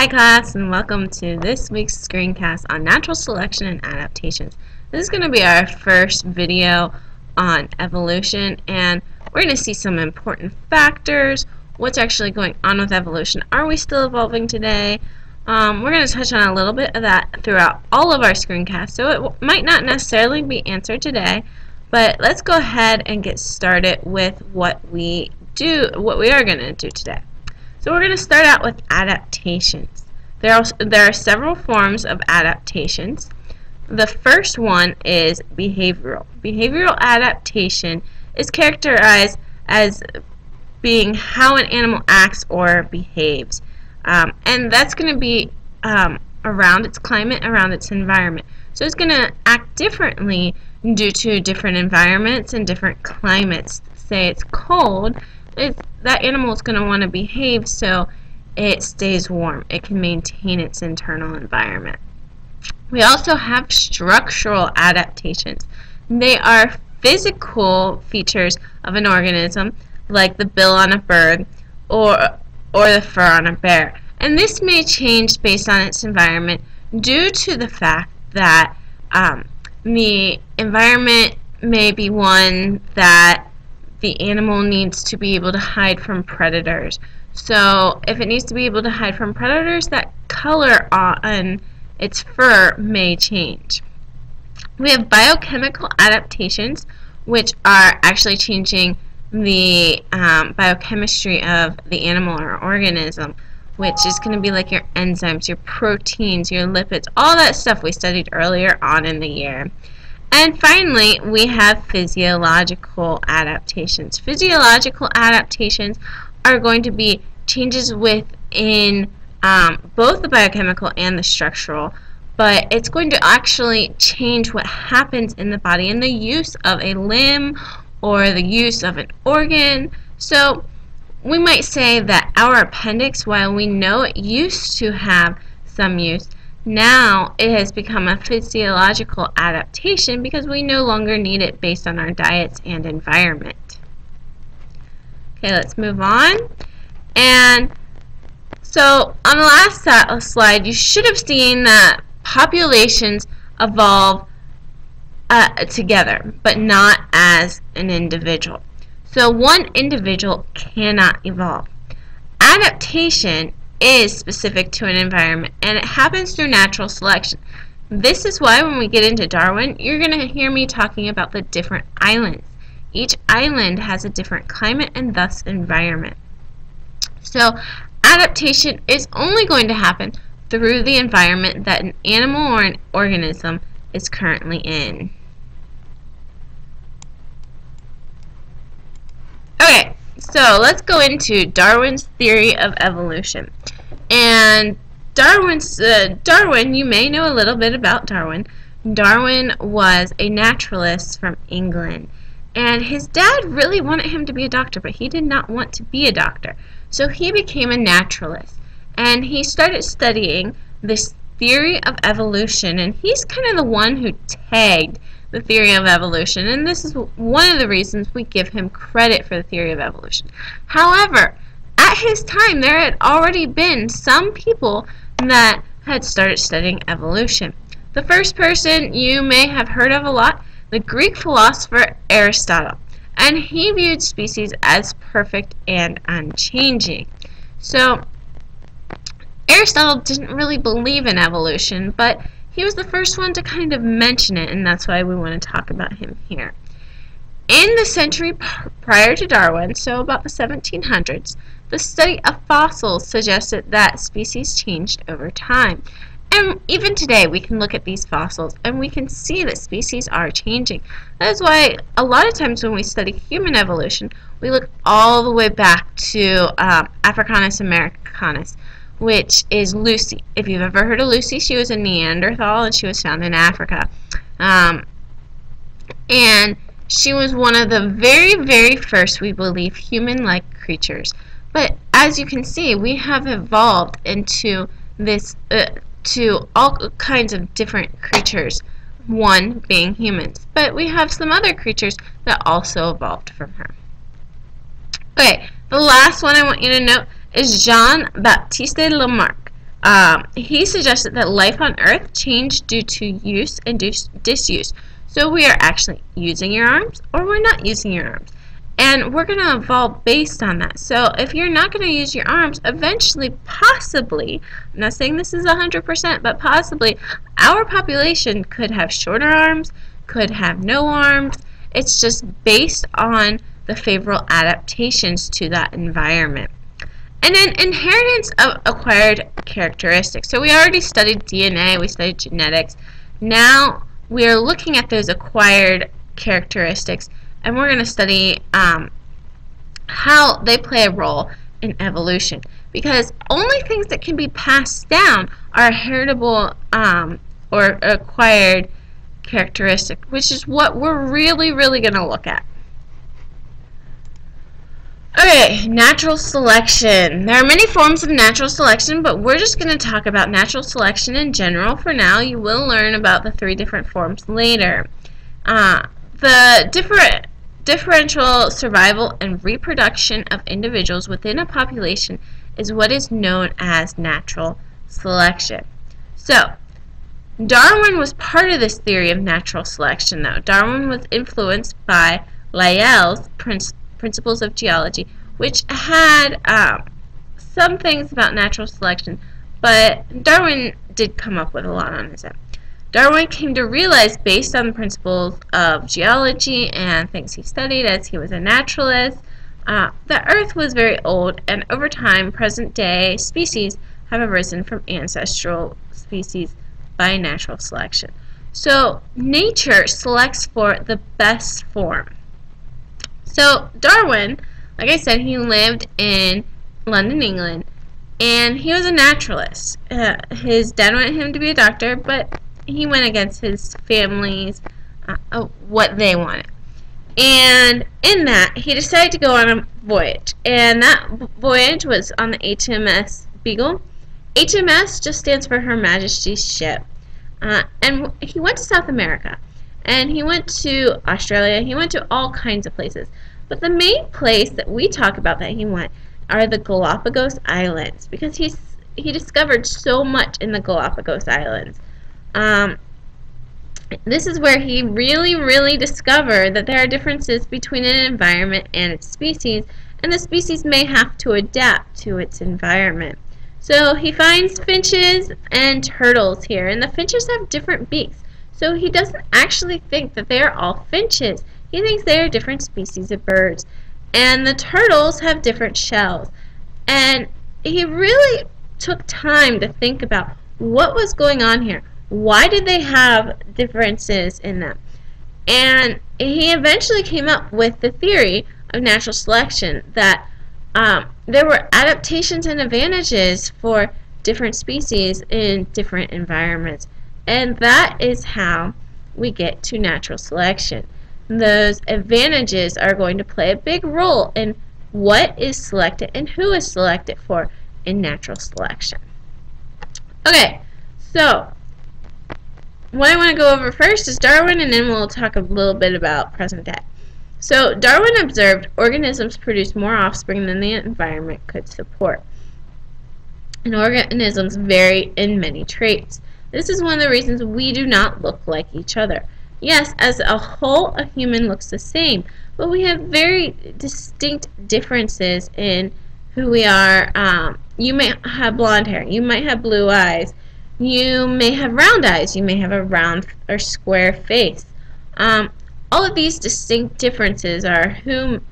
Hi class, and welcome to this week's screencast on natural selection and adaptations. This is going to be our first video on evolution, and we're going to see some important factors, what's actually going on with evolution. Are we still evolving today? We're going to touch on a little bit of that throughout all of our screencasts, so it might not necessarily be answered today, but let's go ahead and get started with what we are going to do today. So we're going to start out with adaptations. There are several forms of adaptations. The first one is behavioral. Behavioral adaptation is characterized as being how an animal acts or behaves. And that's going to be around its climate, around its environment. So it's going to act differently due to different environments and different climates. Say it's cold, that animal is going to want to behave so it stays warm. It can maintain its internal environment. We also have structural adaptations. They are physical features of an organism, like the bill on a bird or the fur on a bear. And this may change based on its environment due to the fact that the environment may be one that the animal needs to be able to hide from predators. So if it needs to be able to hide from predators, that color on its fur may change. We have biochemical adaptations, which are actually changing the biochemistry of the animal or organism, which is going to be like your enzymes, your proteins, your lipids, all that stuff we studied earlier on in the year. And finally, we have physiological adaptations. Physiological adaptations are going to be changes within both the biochemical and the structural, but it's going to actually change what happens in the body and the use of a limb or the use of an organ. So we might say that our appendix, while we know it used to have some use, now it has become a physiological adaptation because we no longer need it based on our diets and environment. Okay, let's move on. And so on the last slide, you should have seen that populations evolve together, but not as an individual. So one individual cannot evolve. Adaptation is specific to an environment, and it happens through natural selection. This is why when we get into Darwin, you're going to hear me talking about the different islands. Each island has a different climate and thus environment. So adaptation is only going to happen through the environment that an animal or an organism is currently in. Okay, so let's go into Darwin's theory of evolution. And Darwin, you may know a little bit about Darwin. Darwin was a naturalist from England, and his dad really wanted him to be a doctor, but he did not want to be a doctor. So he became a naturalist, and he started studying this theory of evolution, and he's kind of the one who tagged the theory of evolution, and this is one of the reasons we give him credit for the theory of evolution. However, at his time, there had already been some people that had started studying evolution. The first person you may have heard of a lot, the Greek philosopher Aristotle, and he viewed species as perfect and unchanging. So Aristotle didn't really believe in evolution, but he was the first one to kind of mention it, and that's why we want to talk about him here. In the century prior to Darwin, so about the 1700s, the study of fossils suggested that species changed over time. And even today, we can look at these fossils and we can see that species are changing. That is why a lot of times when we study human evolution, we look all the way back to Africanus americanus, which is Lucy. If you've ever heard of Lucy, she was a Neanderthal and she was found in Africa. And she was one of the very, very first, we believe, human-like creatures. But as you can see, we have evolved into this, to all kinds of different creatures, one being humans. But we have some other creatures that also evolved from her. Okay, the last one I want you to note is Jean-Baptiste Lamarck. he suggested that life on Earth changed due to use and disuse. So we are actually using your arms or we're not using your arms. And we're going to evolve based on that. So if you're not going to use your arms, eventually, possibly, I'm not saying this is 100%, but possibly, our population could have shorter arms, could have no arms. It's just based on the favorable adaptations to that environment. And then inheritance of acquired characteristics. So we already studied DNA, we studied genetics. Now we are looking at those acquired characteristics, and we're going to study how they play a role in evolution. Because only things that can be passed down are heritable or acquired characteristic, which is what we're really going to look at. Okay, natural selection. There are many forms of natural selection, but we're just going to talk about natural selection in general for now. You will learn about the 3 different forms later. The differential survival and reproduction of individuals within a population is what is known as natural selection. So, Darwin was part of this theory of natural selection, though. Darwin was influenced by Lyell's Principles of Geology, which had some things about natural selection, but Darwin did come up with a lot on his own. Darwin came to realize, based on the principles of geology and things he studied as he was a naturalist, that Earth was very old, and over time, present-day species have arisen from ancestral species by natural selection. So, nature selects for the best form. So, Darwin, like I said, he lived in London, England, and he was a naturalist. His dad wanted him to be a doctor, but he went against his family's what they wanted. And in that, he decided to go on a voyage. And that voyage was on the HMS Beagle. HMS just stands for Her Majesty's Ship. And he went to South America. And he went to Australia. He went to all kinds of places. But the main place that we talk about that he went are the Galapagos Islands. Because he discovered so much in the Galapagos Islands. This is where he really discovered that there are differences between an environment and its species, and the species may have to adapt to its environment. So he finds finches and turtles here, and the finches have different beaks. So he doesn't actually think that they're all finches. He thinks they are different species of birds. And the turtles have different shells. And he really took time to think about what was going on here. Why did they have differences in them? And he eventually came up with the theory of natural selection, that there were adaptations and advantages for different species in different environments. And that is how we get to natural selection. Those advantages are going to play a big role in what is selected and who is selected for in natural selection. Okay, so what I want to go over first is Darwin, and then we'll talk a little bit about present day. So Darwin observed organisms produce more offspring than the environment could support. And organisms vary in many traits. This is one of the reasons we do not look like each other. Yes, as a whole, a human looks the same, but we have very distinct differences in who we are. You may have blonde hair, you might have blue eyes, you may have round eyes, you may have a round or square face. All of these distinct differences are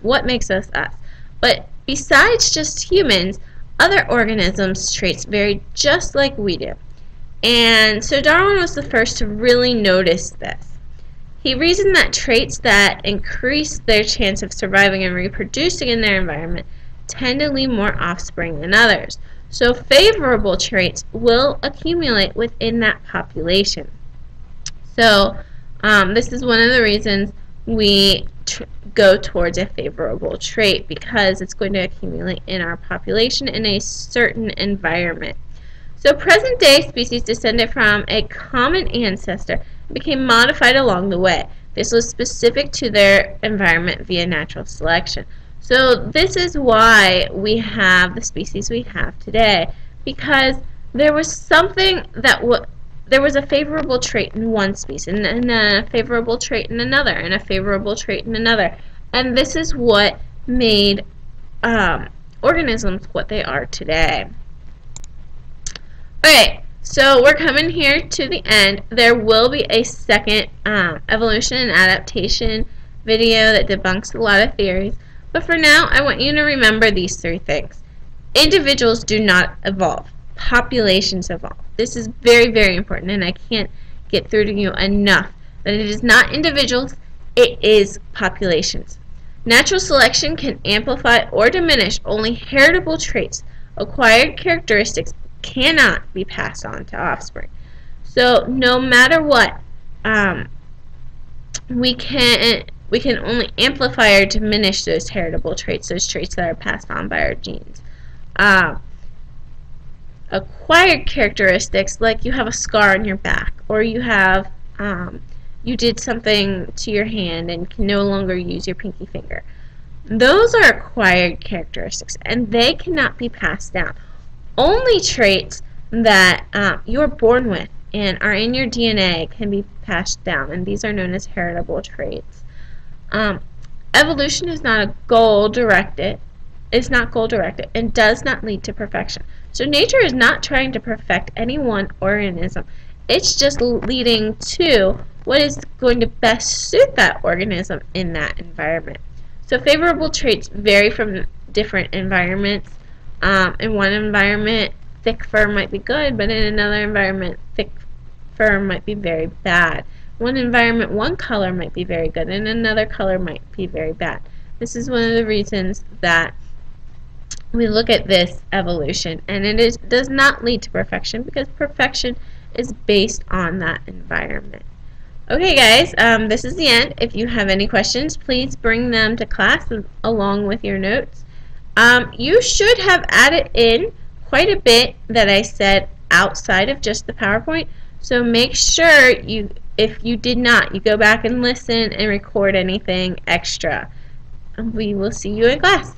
what makes us us. But besides just humans, other organisms' traits vary just like we do. And so Darwin was the first to really notice this. He reasoned that traits that increase their chance of surviving and reproducing in their environment tend to leave more offspring than others. So favorable traits will accumulate within that population. So this is one of the reasons we go towards a favorable trait, because it's going to accumulate in our population in a certain environment. So present-day species descended from a common ancestor and became modified along the way. This was specific to their environment via natural selection. So this is why we have the species we have today, because there was something that there was a favorable trait in one species, and a favorable trait in another, and a favorable trait in another. And this is what made organisms what they are today. Alright, so we're coming here to the end. There will be a second evolution and adaptation video that debunks a lot of theories. But for now, I want you to remember these three things. Individuals do not evolve. Populations evolve. This is very, very important, and I can't get through to you enough that it is not individuals, it is populations. Natural selection can amplify or diminish only heritable traits. Acquired characteristics cannot be passed on to offspring. So no matter what, we can only amplify or diminish those heritable traits, those traits that are passed on by our genes. Acquired characteristics, like you have a scar on your back, or you have you did something to your hand and can no longer use your pinky finger. Those are acquired characteristics, and they cannot be passed down. Only traits that you're born with and are in your DNA can be passed down, and these are known as heritable traits. Evolution is not a goal-directed. It's not goal-directed and does not lead to perfection. So nature is not trying to perfect any one organism. It's just leading to what is going to best suit that organism in that environment. So favorable traits vary from different environments. In one environment, thick fur might be good, but in another environment, thick fur might be very bad. One environment, one color might be very good, and another color might be very bad. This is one of the reasons that we look at this evolution, and it does not lead to perfection, because perfection is based on that environment. Okay guys, this is the end. If you have any questions, please bring them to class along with your notes. You should have added in quite a bit that I said outside of just the PowerPoint, so make sure if you did not, you go back and listen and record anything extra. We will see you in class.